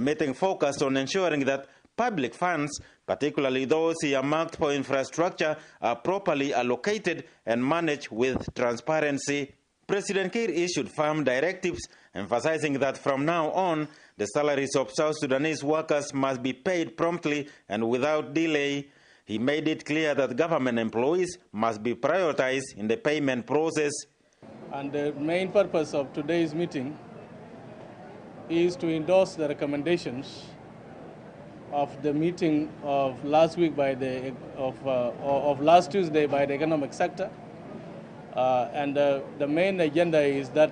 meeting focused on ensuring that public funds, particularly those earmarked for infrastructure, are properly allocated and managed with transparency. President Kiir issued firm directives emphasizing that from now on, the salaries of South Sudanese workers must be paid promptly and without delay. He made it clear that government employees must be prioritized in the payment process. And the main purpose of today's meeting is to endorse the recommendations of the meeting of last week of last Tuesday by the economic sector. And the main agenda is that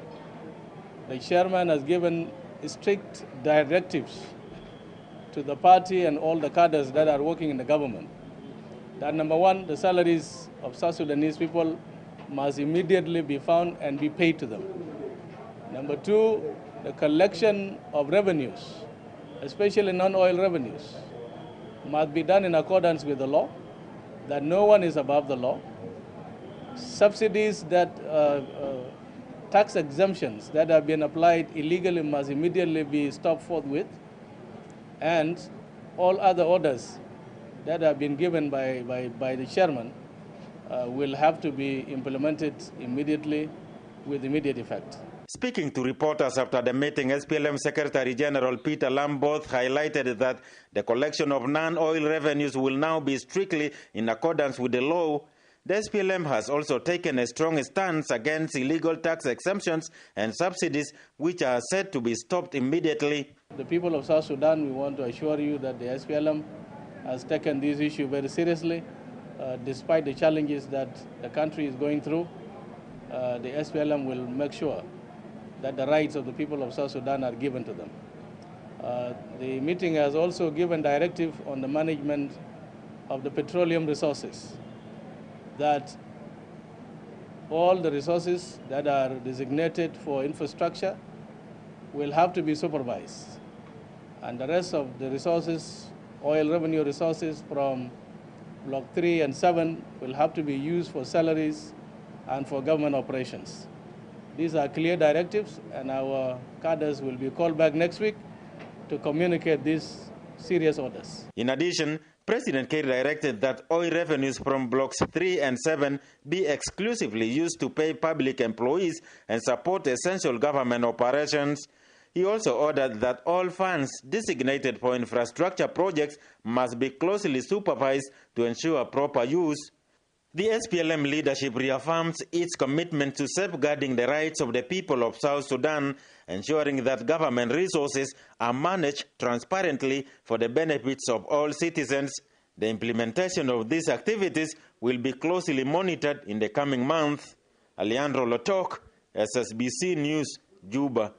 the chairman has given strict directives to the party and all the cadres that are working in the government. That number one, the salaries of South Sudanese people must immediately be found and be paid to them. Number two, the collection of revenues, especially non-oil revenues, must be done in accordance with the law, that no one is above the law. Subsidies that, tax exemptions that have been applied illegally must immediately be stopped forthwith, and all other orders that have been given by the chairman will have to be implemented immediately with immediate effect. Speaking to reporters after the meeting, SPLM Secretary General Peter Lamboth highlighted that the collection of non-oil revenues will now be strictly in accordance with the law. The SPLM has also taken a strong stance against illegal tax exemptions and subsidies, which are said to be stopped immediately. The people of South Sudan, we want to assure you that the SPLM has taken this issue very seriously. Despite the challenges that the country is going through, the SPLM will make sure that the rights of the people of South Sudan are given to them. The meeting has also given directive on the management of the petroleum resources, that all the resources that are designated for infrastructure will have to be supervised. And the rest of the resources, oil revenue resources from Block 3 and 7, will have to be used for salaries and for government operations. These are clear directives, and our cadres will be called back next week to communicate these serious orders. In addition, President Kiir directed that oil revenues from Blocks 3 and 7 be exclusively used to pay public employees and support essential government operations. He also ordered that all funds designated for infrastructure projects must be closely supervised to ensure proper use. The SPLM leadership reaffirms its commitment to safeguarding the rights of the people of South Sudan, ensuring that government resources are managed transparently for the benefits of all citizens. The implementation of these activities will be closely monitored in the coming months. Alejandro Lotok, SSBC News, Juba.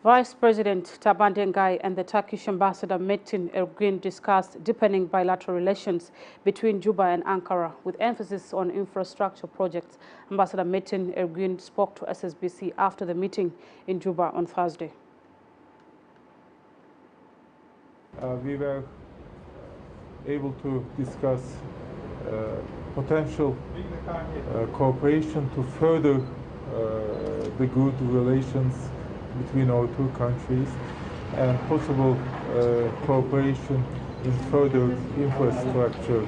Vice President Taban Dengai and the Turkish ambassador Metin Ergin discussed deepening bilateral relations between Juba and Ankara, with emphasis on infrastructure projects. Ambassador Metin Ergin spoke to SSBC after the meeting in Juba on Thursday. We were able to discuss potential cooperation to further the good relations between our two countries, and possible cooperation in further infrastructure.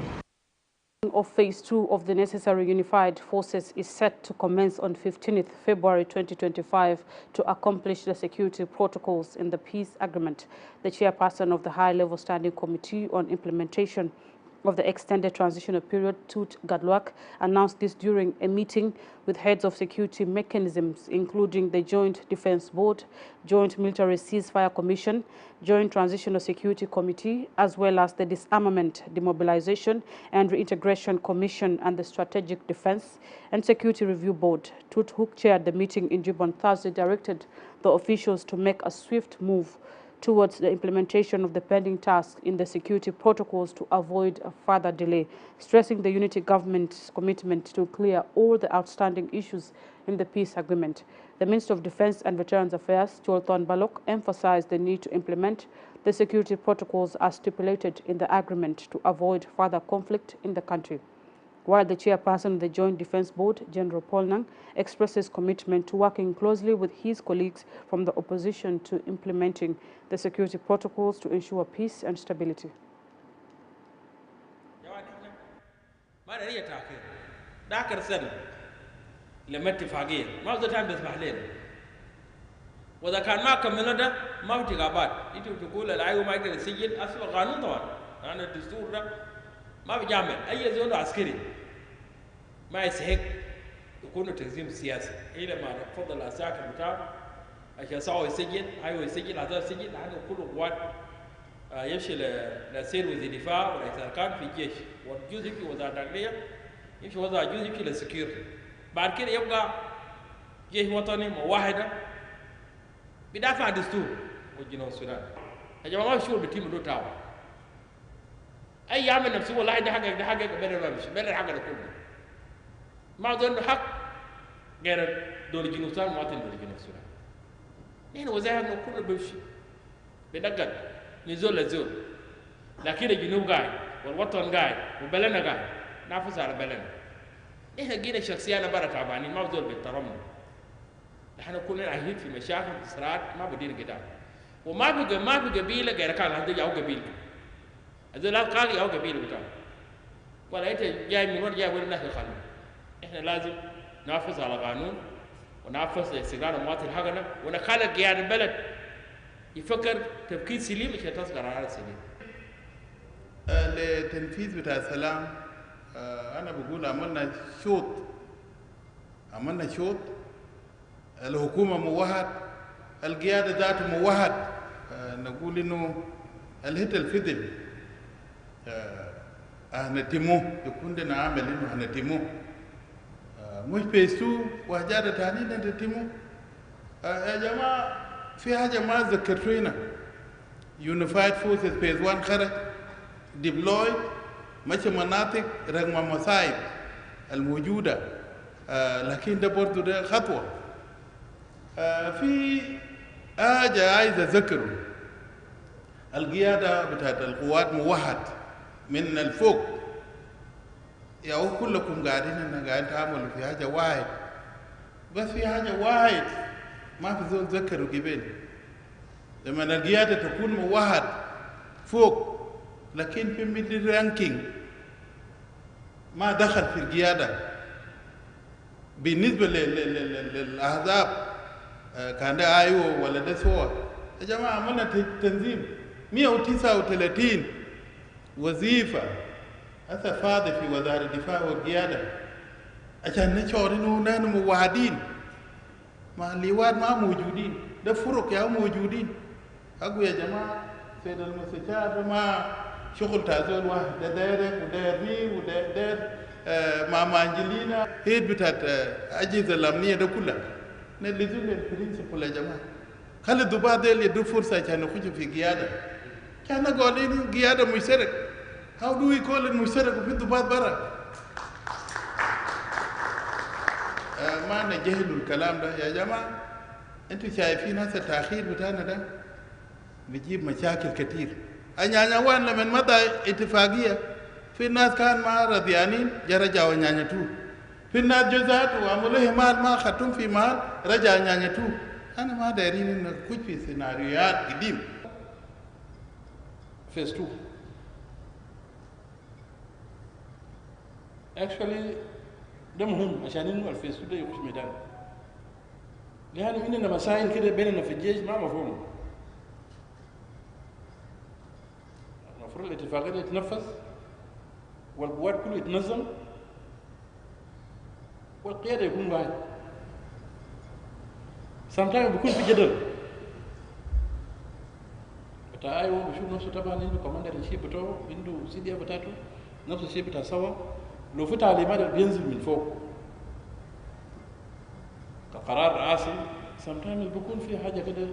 Of Phase 2 of the necessary unified forces is set to commence on 15th February 2025 to accomplish the security protocols in the peace agreement. The chairperson of the High-Level Standing Committee on Implementation of the Extended Transitional Period, Tut Gadluak, announced this during a meeting with heads of security mechanisms, including the Joint Defense Board, Joint Military Ceasefire Commission, Joint Transitional Security Committee, as well as the Disarmament, Demobilization and Reintegration Commission and the Strategic Defense and Security Review Board. Tut, who chaired the meeting in Juba on Thursday, directed the officials to make a swift move towards the implementation of the pending tasks in the security protocols to avoid a further delay, stressing the unity government's commitment to clear all the outstanding issues in the peace agreement. The Minister of Defense and Veterans Affairs, Cholton Balok, emphasized the need to implement the security protocols as stipulated in the agreement to avoid further conflict in the country. while the chairperson of the Joint Defense Board, General Paul Nang, expressed his commitment to working closely with his colleagues from the opposition to implementing the security protocols to ensure peace and stability. وإذا كان ما كملنا ده ما في تقابات، أنت بتقول العيو ما يقدر يسجل أصل قانون طبعا، يعني الدستور ده ما بيجامل أي زول عسكري ما يستحق يكون تنظيم سياسي، إلا ما تفضل العساكر بتاعه عشان سواء يسجل، أيوه يسجل هذا يسجل، هذا كله قوات يمشي لسير وزير الدفاع ولا إذا كان في الجيش، والجزء في وزارة الداخلية يمشي وزارة جزء في السكيورتي، بعد كده يبقى جيش وطني موحدة بدافع عن الدستور والجنوب السودان. يا جماعه ما في شغل بتيم له تاو. اي يعمل نفسه والله ده حقك ده حقك بين ما مش بين الحق ده كله. ما عنده حق غير دول الجنوب السودان مواطن دول الجنوب السودان. نحن وزارنا كله بيمشي بدقل من زول لزول. لكن الجنوب قاعد والوطن قاعد وبلدنا قاعد نافس على بلدنا. نحن جينا شخصيانا برا تعبانين ما زول بيحترمنا. نحن كلنا عايشين في مشاكل صراعات ما بدينا قدام وما في قبيله غير كان عنده ياو قبيله هذول قال ياو قبيله بتاعه ولا انت جاي من وين جاي وين الناس يخلون. احنا لازم نحافظ على قانون ونحافظ استقرار المواطن حقنا ونخلق قيادة البلد يفكر تفكير سليم عشان تصدر قرار سليم. لتنفيذ بتاع السلام انا بقول عملنا شوط الحكومة موحد، القيادة ذاته موحد. نقول إنه الهت الفضل هنتموه يكون لنا عمل إنه هنتموه مش بيسو وحاجات تانية نتموه. يا جماعة في حاجة ما ذكرتونا Unified Forces Phase 1 خرج deployed ماشي مناطق رغم المصايب الموجودة لكن ده برضو ده خطوة. في حاجة عايز أذكره القيادة بتاعت القوات موحد من الفوق. يا هو كلكم قاعدين تعملوا في حاجة واحد بس في حاجة واحد ما في زول ذكروا قبل لما القيادة تكون موحد فوق لكن في ميدل رانكينج ما دخل في القيادة بالنسبة للأحزاب كان ده ايوه ولا ده سوا. يا جماعه عملنا تنظيم 139 وظيفه هسه فاضي في وزاره الدفاع والقياده عشان نشعر انه نحن موحدين. ما اللواء ما موجودين ده فرق يا موجودين. اقول يا جماعه سيد المستشار ما شغل تازول واحد ده دايرك وداير مين وداير ماما انجلينا هي بتاعت اجهزه الامنيه ده كلها نلزم البرنسبل يا جماعه. خلي الضباط ديل يدوا فرصه عشان يخشوا في قياده. كان قاعدين قياده مشترك. How do we call it مشترك وفي ضباط برا؟ ما نجهلوا الكلام ده يا جماعه. انتوا شايفين هسه التاخير بتاعنا ده بيجيب مشاكل كثير. انيانيا وان لما مضى اتفاقيه في الناس كان ما رضيانين رجعوا انيانيا 2. في الناس جزات وعملوا مال ما خدتم في مال رجع انيانيا 2. انا ما دايرين ان كنت في سيناريوهات قديم. Phase 2 actually ده مهم عشان انه الفيس 2 ده يخش ميدان. لأنه عندنا مسائل كده بيننا في الجيش ما مفهومه. المفروض الاتفاقية تتنفذ والقوات كله يتنظم والقيادة يكون واحد. sometimes بيكون في جدل. بتاع ايوه بشوف نفسه طبعا عنده كوماندر الشيب بتاعه عنده سي دي بتاعته نفس الشيء بتاع سوا. لو في تعليمات بينزل من فوق كقرار رئاسي sometimes بيكون في حاجه كده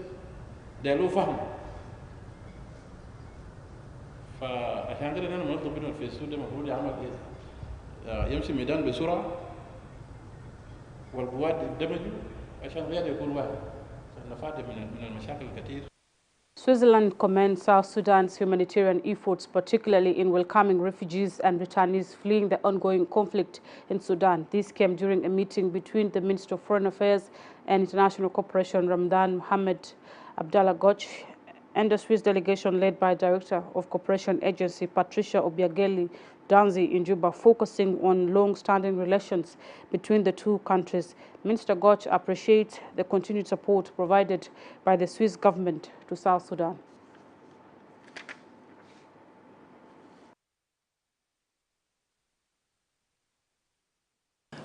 ده له فهم. فعشان كده انا مطلوب منه في السود المفروض يعمل ايه؟ يمشي ميدان بسرعه والقوات يندمجوا عشان القياده يكون واحد عشان نفادي من المشاكل الكثير. Switzerland commends South Sudan's humanitarian efforts, particularly in welcoming refugees and returnees fleeing the ongoing conflict in Sudan. This came during a meeting between the Minister of Foreign Affairs and International Cooperation, Ramadan Mohamed Abdallah Goch, and the Swiss delegation led by Director of Cooperation Agency Patricia Obiageli Danzi in Juba, focusing on long-standing relations between the two countries. Minister Goch appreciates the continued support provided by the Swiss government to South Sudan.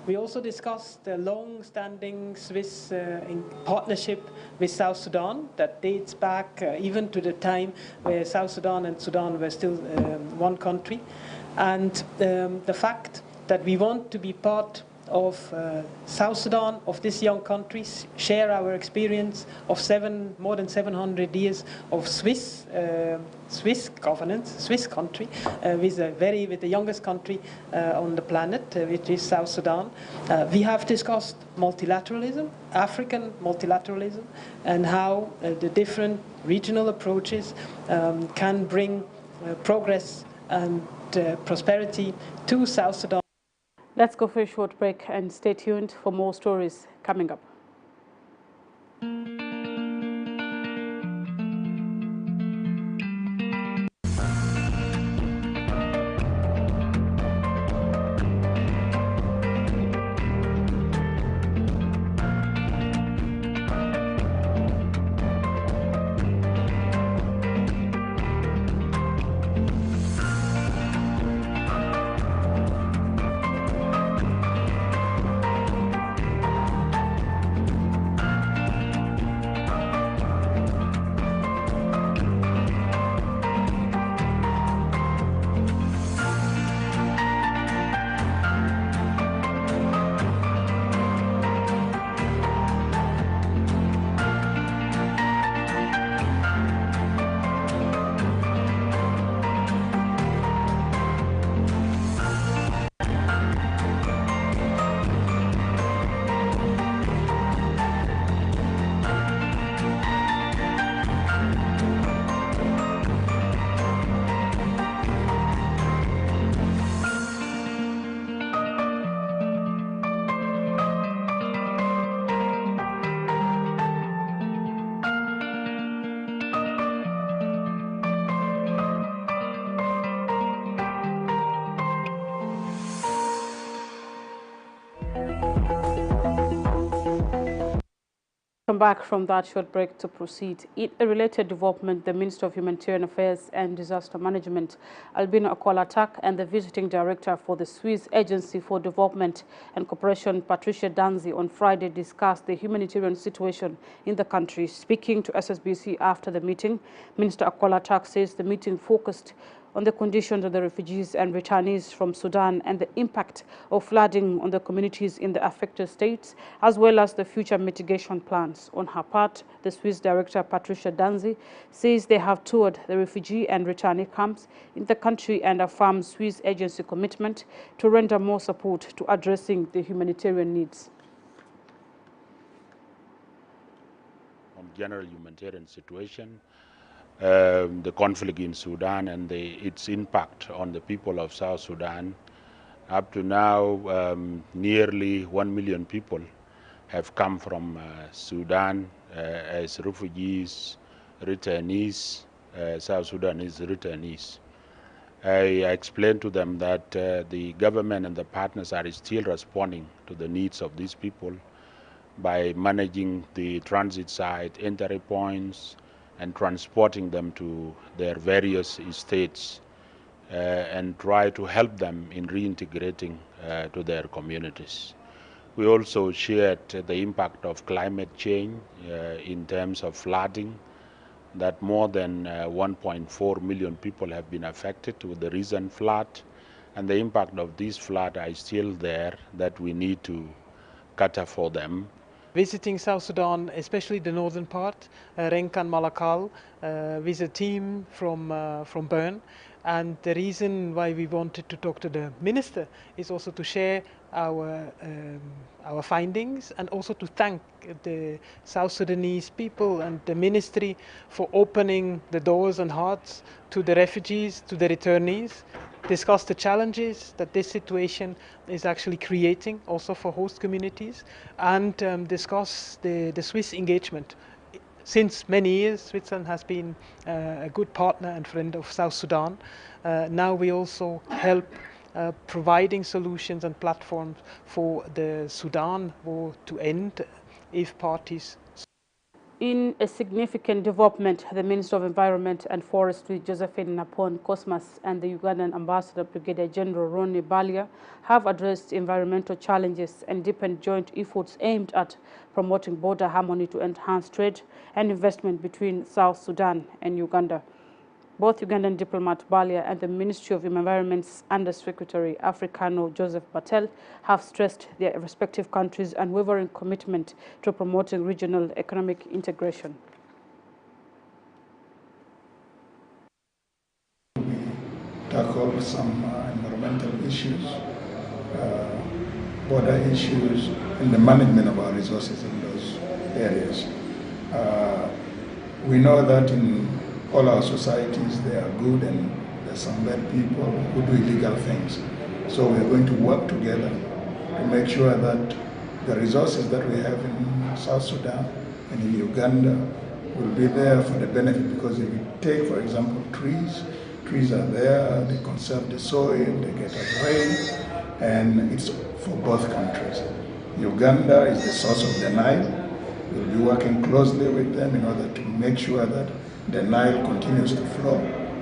We also discussed the long-standing Swiss partnership with South Sudan that dates back even to the time where South Sudan and Sudan were still one country. And the fact that we want to be part of South Sudan, of this young country, share our experience of more than 700 years of Swiss governance, Swiss country, with the youngest country on the planet, which is South Sudan. We have discussed multilateralism, African multilateralism, and how the different regional approaches can bring progress and prosperity to South Sudan. Let's go for a short break and stay tuned for more stories coming up. Come back from that short break to proceed. In a related development, the Minister of Humanitarian Affairs and Disaster Management, Albino Akwalatak, and the Visiting Director for the Swiss Agency for Development and Cooperation, Patricia Danzi, on Friday discussed the humanitarian situation in the country. Speaking to SSBC after the meeting, Minister Akwalatak says the meeting focused on the conditions of the refugees and returnees from Sudan and the impact of flooding on the communities in the affected states, as well as the future mitigation plans. On her part, the Swiss Director Patricia Danzi says they have toured the refugee and returnee camps in the country and affirmed Swiss agency commitment to render more support to addressing the humanitarian needs. On general humanitarian situation, the conflict in Sudan and its impact on the people of South Sudan. Up to now, nearly 1 million people have come from Sudan as refugees, returnees, South Sudanese returnees. I explained to them that the government and the partners are still responding to the needs of these people by managing the transit site, entry points, and transporting them to their various states and try to help them in reintegrating to their communities. We also shared the impact of climate change in terms of flooding, that more than 1.4 million people have been affected with the recent flood, and the impact of this flood are still there that we need to cater for them. Visiting South Sudan, especially the northern part, Renkan Malakal, with a team from Bern, And the reason why we wanted to talk to the minister is also to share our findings, and also to thank the South Sudanese people and the ministry for opening the doors and hearts to the refugees, to the returnees, discuss the challenges that this situation is actually creating also for host communities, and discuss the Swiss engagement. Since many years, Switzerland has been a good partner and friend of South Sudan. Now we also help providing solutions and platforms for the Sudan war to end if parties. In a significant development, the Minister of Environment and Forestry, Josephine Napon Cosmas, and the Ugandan Ambassador, Brigadier General Ronnie Balia, have addressed environmental challenges and deepened joint efforts aimed at promoting border harmony to enhance trade and investment between South Sudan and Uganda. Both Ugandan diplomat Balia and the Ministry of Environment's Under-Secretary Africano Joseph Bartel have stressed their respective countries' unwavering commitment to promoting regional economic integration. Tackle some environmental issues, border issues, and the management of our resources in those areas. We know that in all our societies, they are good, and there's some bad people who do illegal things. So we're going to work together to make sure that the resources that we have in South Sudan and in Uganda will be there for the benefit, because if you take, for example, trees are there, they conserve the soil, they get us rain, and it's for both countries. Uganda is the source of the Nile. We'll be working closely with them in order to make sure that the Nile continues to flow,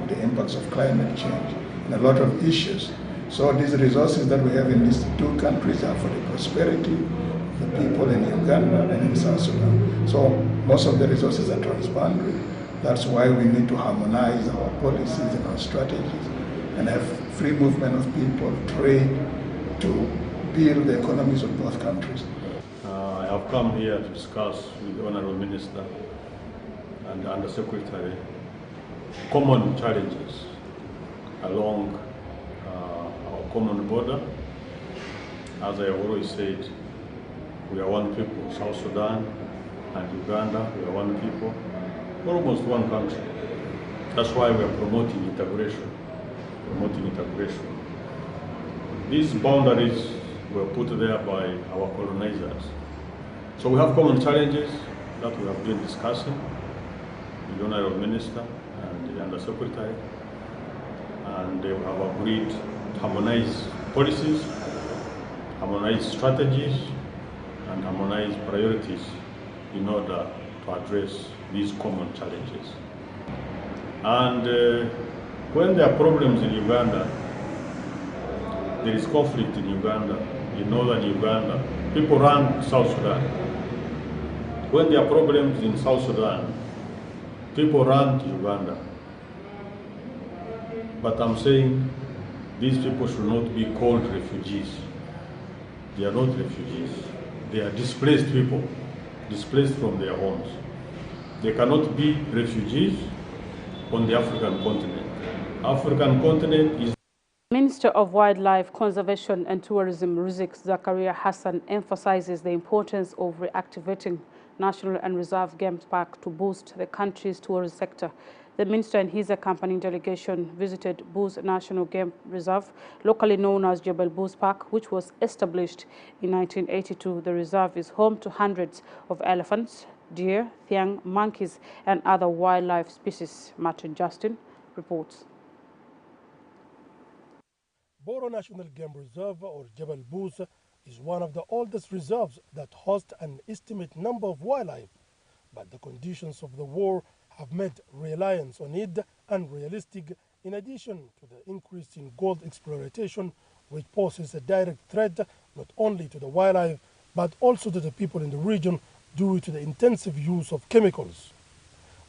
the impacts of climate change, and a lot of issues. So these resources that we have in these two countries are for the prosperity of the people in Uganda and in South Sudan. So most of the resources are transboundary. That's why we need to harmonize our policies and our strategies and have free movement of people, trade, to build the economies of both countries. I have come here to discuss with the Honorable Minister and the Under-Secretary common challenges along our common border. As I have always said, we are one people. South Sudan and Uganda, we are one people, almost one country. That's why we are promoting integration. These boundaries were put there by our colonizers. So we have common challenges that we have been discussing with the Honorable Minister and the Under-Secretary, and they have agreed to harmonize policies, harmonize strategies, and harmonize priorities in order to address these common challenges. And when there are problems in Uganda, there is conflict in Uganda, in northern Uganda, people run to South Sudan. When there are problems in South Sudan, people run to Uganda. But I'm saying these people should not be called refugees. They are not refugees. They are displaced people, displaced from their homes. They cannot be refugees on the African continent. African continent is. Minister of Wildlife Conservation and Tourism Rizik Zakaria Hassan emphasizes the importance of reactivating National and Reserve Game Park to boost the country's tourism sector. The minister and his accompanying delegation visited Buz National Game Reserve, locally known as Jebel Buz Park, which was established in 1982. The reserve is home to hundreds of elephants, deer, thiang, monkeys, and other wildlife species. Martin Justin reports. Boro National Game Reserve, or Jebel Buz, is one of the oldest reserves that host an estimate number of wildlife, but the conditions of the war have made reliance on it unrealistic, in addition to the increase in gold exploitation, which poses a direct threat not only to the wildlife but also to the people in the region due to the intensive use of chemicals.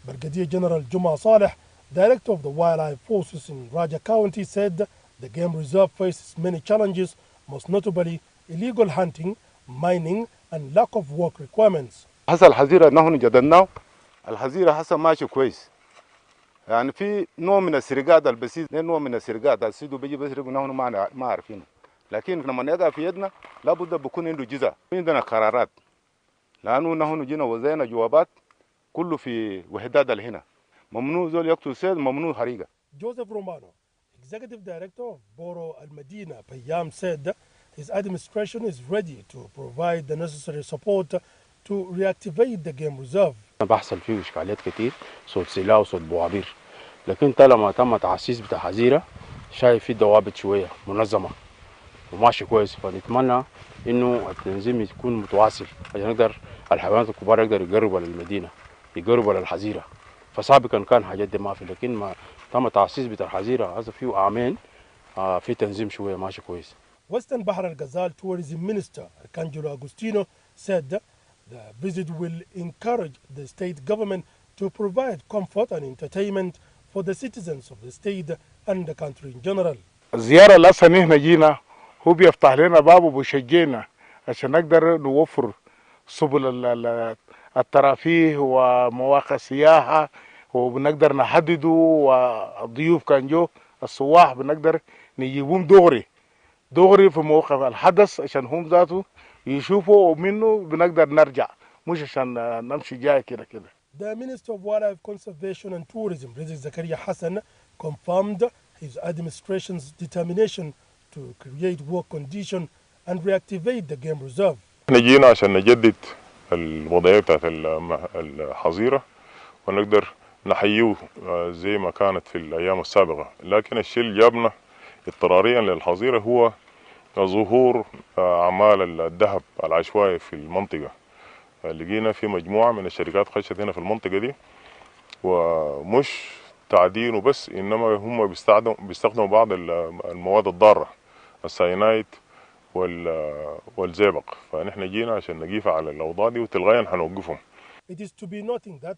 Brigadier General Juma Saleh, Director of the Wildlife Forces in Raja County, said the game reserve faces many challenges, most notably illegal hunting, mining, and lack of work requirements. هسه الحظيرة نحن جدلناه الحظيرة هسه ماشي كويس يعني في نوع من السرقات البسيط، نوع من السرقات السيدو بيجي بيسرقوا نحن ما عارفينه، لكن لما يقع في يدنا لابد بكون عنده جزء. عندنا قرارات لانه نحن جينا وزينا جوابات كله في وحدات هنا، ممنوع زول يقتل سيد، ممنوع حريقه. Joseph Romano, Executive Director of Borough Al Medina, Payam, said his administration is ready to provide the necessary support to reactivate the game reserve. بحصل فيه اشكاليات كتير، صوت سلاح وصوت بوابير، لكن طالما تم تأسيس بتاع حظيرة شايف في ضوابط شويه منظمه وماشي كويس، فنتمنى انه التنظيم يكون متواصل عشان يقدر الحيوانات الكبار يقدر يقربوا للمدينه، يقربوا للحظيره. فسابقا كان حاجات دي ما في، لكن ما تم تأسيس بتاع الحظيره هذا فيه عامين في تنظيم شويه ماشي كويس. Western Bahar al-Ghazal Tourism Minister Arcangelo Agustino said the visit will encourage the state government to provide comfort and entertainment for the citizens of the state and the country in general. الزيارة اللي هسه هنا جينا هو بيفتح لنا باب وبيشجعنا عشان نقدر نوفر سبل الترفيه ومواقع السياحة، وبنقدر نحدده، والضيوف كان جو السواح بنقدر نجيبهم دغري في موقع الحدث عشان هم ذاته يشوفوا، ومنه بنقدر نرجع مش عشان نمشي جاي كده. The Minister of Wildlife Conservation and Tourism, Rizk Zakaria Hassan, confirmed his administration's determination to create work conditions and reactivate the game reserve. احنا جينا عشان نجدد الوضعية بتاعت الحظيرة ونقدر نحييه زي ما كانت في الأيام السابقة، لكن الشيء اللي جابنا اضطراريا للحظيرة هو ظهور أعمال الذهب العشوائي في المنطقة. لقينا في مجموعة من الشركات خشت هنا في المنطقة دي، ومش تعدين وبس، إنما هم بيستخدموا بعض المواد الضارة الساينايد والزئبق، فنحن جينا عشان نقيف على الأوضاع دي وتلغائيا هنوقفهم. It is to be noting that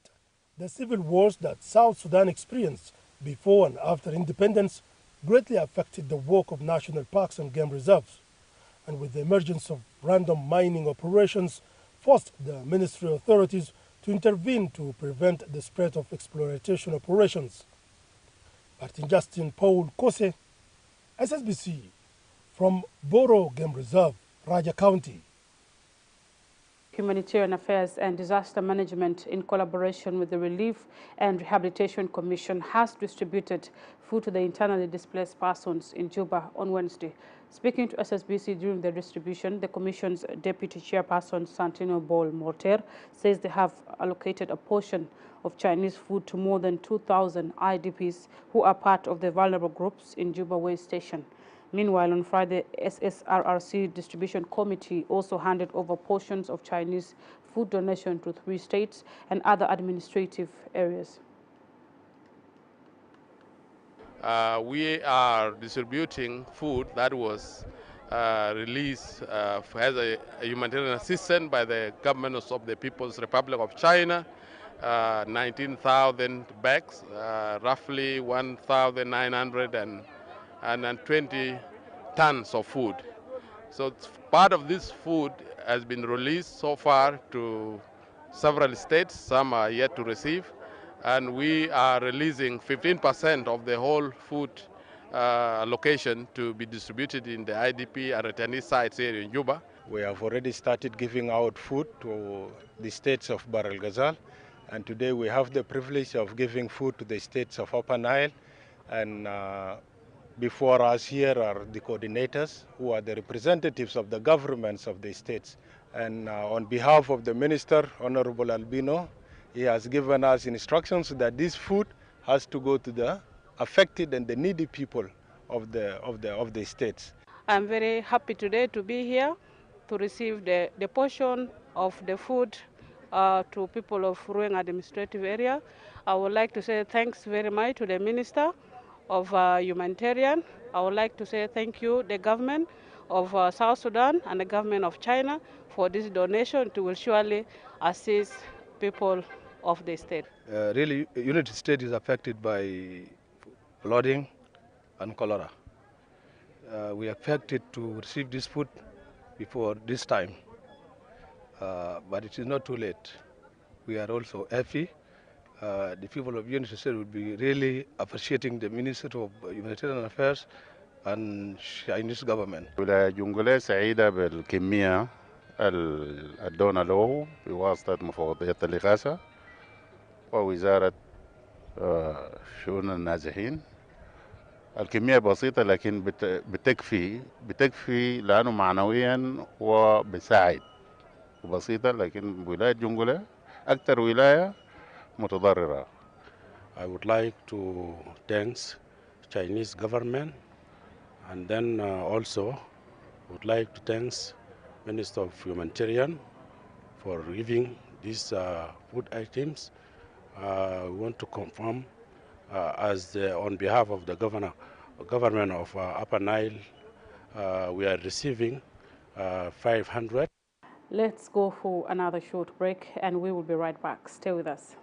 the civil wars that South Sudan experienced before and after independence greatly affected the work of national parks and game reserves, and with the emergence of random mining operations forced the ministry authorities to intervene to prevent the spread of exploitation operations. Martin Justin Paul Kose, SSBC, from Boro Game Reserve, Raja County. Humanitarian Affairs and Disaster Management, in collaboration with the Relief and Rehabilitation Commission, has distributed food to the internally displaced persons in Juba on Wednesday. Speaking to SSBC during the distribution, the Commission's Deputy Chairperson, Santino Bol Morter, says they have allocated a portion of Chinese food to more than 2,000 IDPs who are part of the vulnerable groups in Juba Way Station. Meanwhile, on Friday, SSRRC Distribution Committee also handed over portions of Chinese food donation to 3 states and other administrative areas. We are distributing food that was released as a humanitarian assistance by the government of the People's Republic of China, 19,000 bags, roughly 1,920 tons of food. So part of this food has been released so far to several states. Some are yet to receive, and we are releasing 15% of the whole food allocation to be distributed in the IDP and returnee sites here in Juba. We have already started giving out food to the states of Bahr el Ghazal, and today we have the privilege of giving food to the states of Upper Nile. And before us here are the coordinators, who are the representatives of the governments of the states. And on behalf of the Minister, Honorable Albino, he has given us instructions that this food has to go to the affected and the needy people of the states. I'm very happy today to be here to receive the portion of the food to people of Ruang administrative area. I would like to say thanks very much to the Minister of Humanitarian. I would like to say thank you, the government of South Sudan and the government of China, for this donation. It will surely assist people of the state. Really, United States is affected by flooding and cholera. We expected to receive this food before this time, but it is not too late. We are also happy the people of Unity State would be really appreciating the Ministry of Humanitarian Affairs and Chinese government. ولاية جنجلة سعيدة بالكمية الدونة له بواسطة مفوضية الإغاثة ووزارة شؤون النازحين. الكمية بسيطة لكن بتكفي لأنه معنويا وبساعد، بسيطة لكن ولاية جنجلة أكثر ولاية متضررة. I would like to thank Chinese government, and then also would like to thank Minister of Humanitarian for giving these food items. We want to confirm on behalf of the government of Upper Nile, we are receiving 500. Let's go for another short break and we will be right back. Stay with us.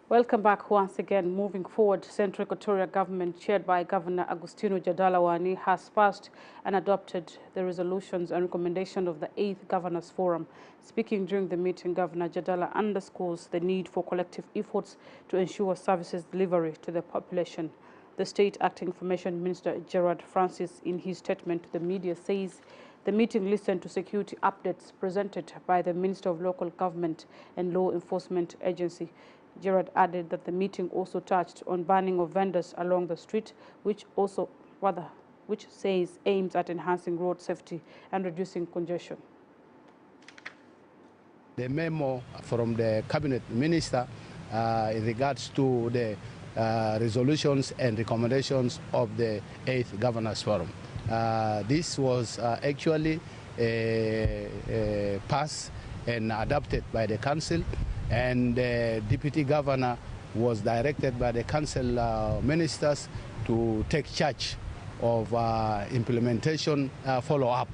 Welcome back once again. Moving forward, Central Equatorial Government, chaired by Governor Agustino Jadalawani, has passed and adopted the resolutions and recommendation of the 8th Governors Forum. Speaking during the meeting, Governor Jadala underscores the need for collective efforts to ensure services delivery to the population. The State Acting Information Minister Gerard Francis, in his statement to the media, says the meeting listened to security updates presented by the Minister of Local Government and Law Enforcement Agency. Gerard added that the meeting also touched on banning of vendors along the street, which says aims at enhancing road safety and reducing congestion. The memo from the Cabinet Minister in regards to the resolutions and recommendations of the 8th Governors Forum. This was actually passed and adopted by the Council, and the Deputy Governor was directed by the Council Ministers to take charge of implementation follow-up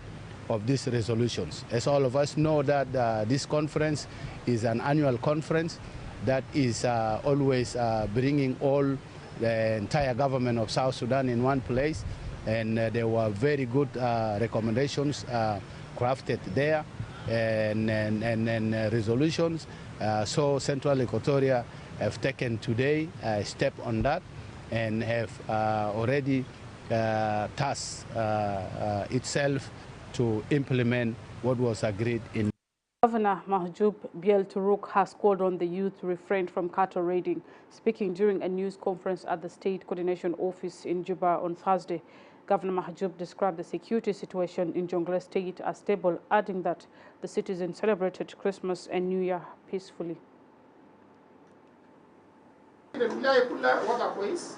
of these resolutions. As all of us know that this conference is an annual conference that is always bringing all the entire government of South Sudan in one place, and there were very good recommendations crafted there and resolutions. So Central Equatoria have taken today a step on that and have already tasked itself to implement what was agreed in. Governor Mahjoub Biel Turuk has called on the youth to refrain from cattle raiding. Speaking during a news conference at the State Coordination Office in Juba on Thursday, Governor Mahjoub described the security situation in Jonglei State as stable, adding that the citizens celebrated Christmas and New Year peacefully. الولاية كلها وضع كويس،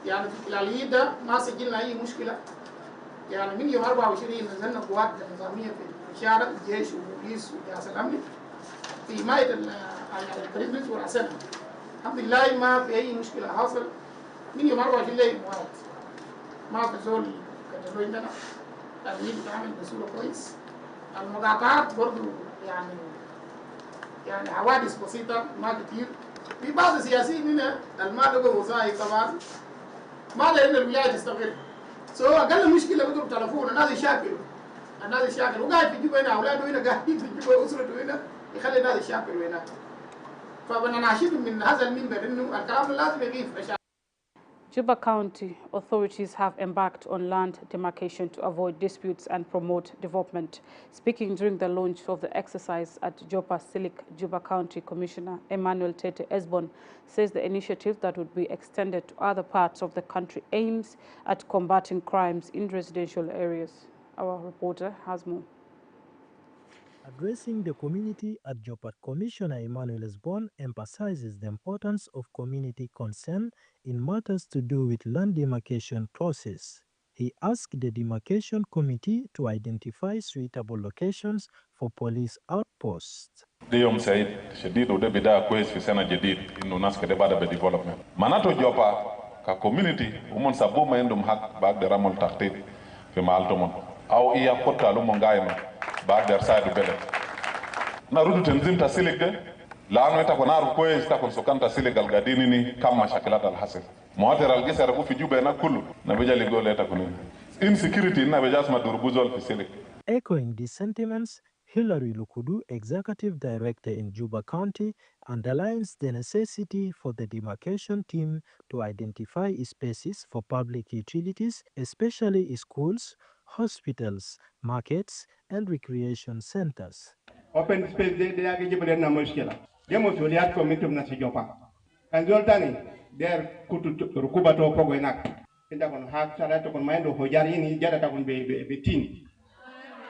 يعني في خلال ده ما سجلنا أي مشكلة، يعني من يوم 24 نزلنا قوات نظامية في الشارع، الجيش والبوليس وجهاز الأمن في حماية البريزنس والعسل. الحمد لله ما في أي مشكلة حاصل من يوم 24 ليل موارد، ما في زول كتلوين لنا، التأمين بتعمل بصورة كويس. المقاطعات برضو يعني حوادث بسيطة ما كتير. في بعض السياسيين هنا ما لقوا وظائف طبعا ما لقينا الولاية تستقر. أقل مشكلة بضرب تلفون الناس يشاكلوا، وقاعد في جوبا هنا أولاده هنا قاعدين في جوبا أسرته هنا يخلي الناس يشاكلوا هنا. فبنناشدهم من هذا المنبر إنه الكلام لازم يقف. Juba County authorities have embarked on land demarcation to avoid disputes and promote development. Speaking during the launch of the exercise at Jopa Silik, Juba County Commissioner Emmanuel Tete Esbon says the initiative that would be extended to other parts of the country aims at combating crimes in residential areas. Our reporter has more. Addressing the community at Jopa, Commissioner Emmanuel Esbon emphasizes the importance of community consent in matters to do with land demarcation process. He asked the demarcation committee to identify suitable locations for police outposts. دي يوم سعيد شديد وده بداية كويس في سنة جديد إنه الناس كده بدأ بديفلوبمنت. معناته جوبا ككوميونيتي ومن سبوا ما عندهم حق بعد رمل تخطيط في محلتهم أو إياه قطع لهم قايمة بعد رسائل البلد. نريد تنظيم تسليك ده لأنه يتكون عارف كويس تكون سكان تسليك القديني كم مشاكلات الحصل. مهاتر الجسر ركوب في جوبا هنا كله نبيجا لقول يتكونين. insecurity نبيجا اسمه دربوزول في سليك. Echoing these sentiments, Hilary Lukudu, Executive Director in Juba County, underlines the necessity for the demarcation team to identify spaces for public utilities, especially schools, hospitals, markets, and recreation centers. Open space they are given na mushkila. Demo soliat committee na si Jopa. And Zoltani, there could rukuba to pogo enak. Inda kon hak sala to kon maindo hojari ni jada ta kon be tin.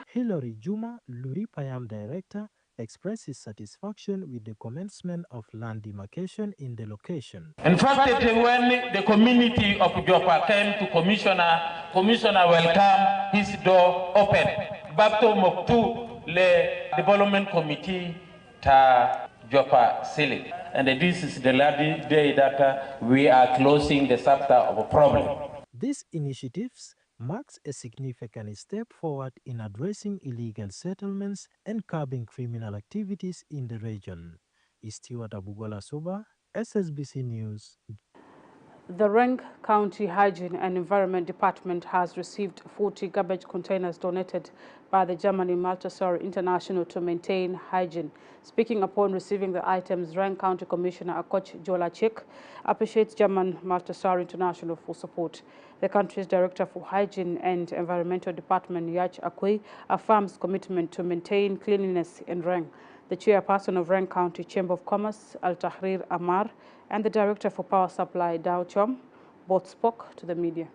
Hilary Juma, Luri Payam Director, expresses satisfaction with the commencement of land demarcation in the location. In fact, when the community of Jopa came to Commissioner welcomed his door open. Babto Moktu, the development committee to Jopa Silik. And this is the last day that we are closing the chapter of a problem. These initiatives marks a significant step forward in addressing illegal settlements and curbing criminal activities in the region. Stewart Abugola Suba, SSBC News. The Reng County Hygiene and Environment Department has received 40 garbage containers donated by the Germany Maltesar International to maintain hygiene. Speaking upon receiving the items, Reng County Commissioner Akoch Jolachik appreciates German Maltesar International for support. The country's Director for Hygiene and Environmental Department, Yach Akwe, affirms commitment to maintain cleanliness in Reng. The chairperson of Reng County Chamber of Commerce, Al-Tahrir Amar, and the Director for Power Supply, Dao Chom, both spoke to the media.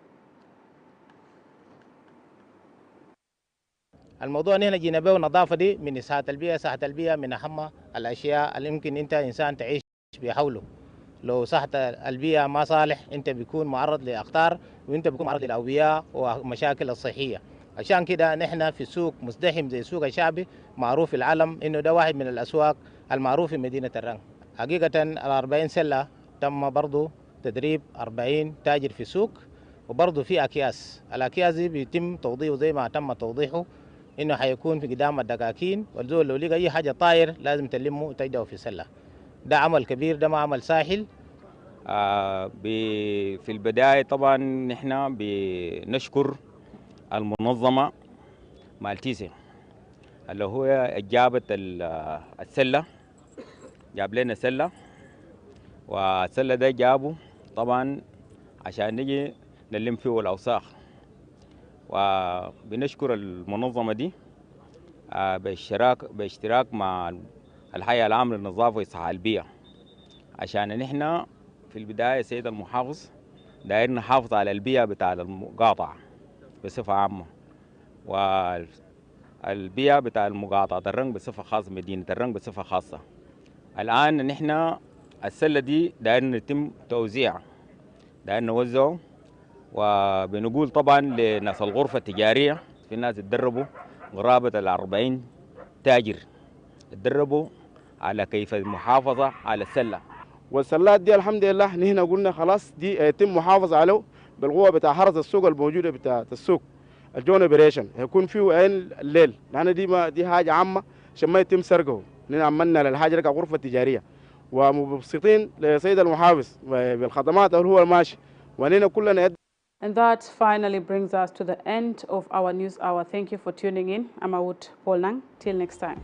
الموضوع ان احنا جينا به النظافه دي من ساعه البيئه من اهم الاشياء اللي يمكن انت انسان تعيش بحوله. لو صحه البيئه ما صالح انت بيكون معرض لاخطار وانت بيكون معرض للاوبئه ومشاكل الصحيه. عشان كده نحن في سوق مزدحم زي السوق الشعبي معروف في العالم انه ده واحد من الاسواق المعروف في مدينه الرنج. حقيقه ال 40 سله تم برضه تدريب 40 تاجر في السوق وبرضه في اكياس. الاكياس دي بيتم توضيحه زي ما تم توضيحه انه حيكون في قدام الدكاكين والزول لو لقى اي حاجه طاير لازم تلمه وتجده في السله. ده عمل كبير، ده ما عمل ساهل. في البدايه طبعا نحن بنشكر المنظمه مالتيسي اللي هو جابت السله، جاب لنا سله، والسله ده جابه طبعا عشان نجي نلم فيه الاوساخ. وبنشكر المنظمة دي باشتراك مع الهيئة العامة للنظافة والصحة البيئة، عشان نحن في البداية سيد المحافظ داير نحافظ على البيئة بتاع المقاطعة بصفة عامة، والبيئة بتاع المقاطعة الرنج بصفة خاصة، مدينة الرنج بصفة خاصة. الآن نحن السلة دي داير نتم توزيعها، داير نوزعه، وبنقول طبعا لناس الغرفة التجارية في ناس يتدربوا قرابة 40 تاجر يتدربوا على كيف المحافظة على السلة. والسلات دي الحمد لله نحن قلنا خلاص دي يتم محافظة عليه بالقوة بتاع حرس السوق الموجودة بتاع السوق الجون اوبريشن، هيكون فيه عين الليل، لأن دي حاجة عامة عشان ما يتم سرقه. نحن عملنا للحاجة دي كغرفة تجارية ومبسطين لسيد المحافظ بالخدمات اللي هو ماشي، ونحن كلنا And that finally brings us to the end of our news hour. Thank you for tuning in. I'm Awut Polnang. Till next time.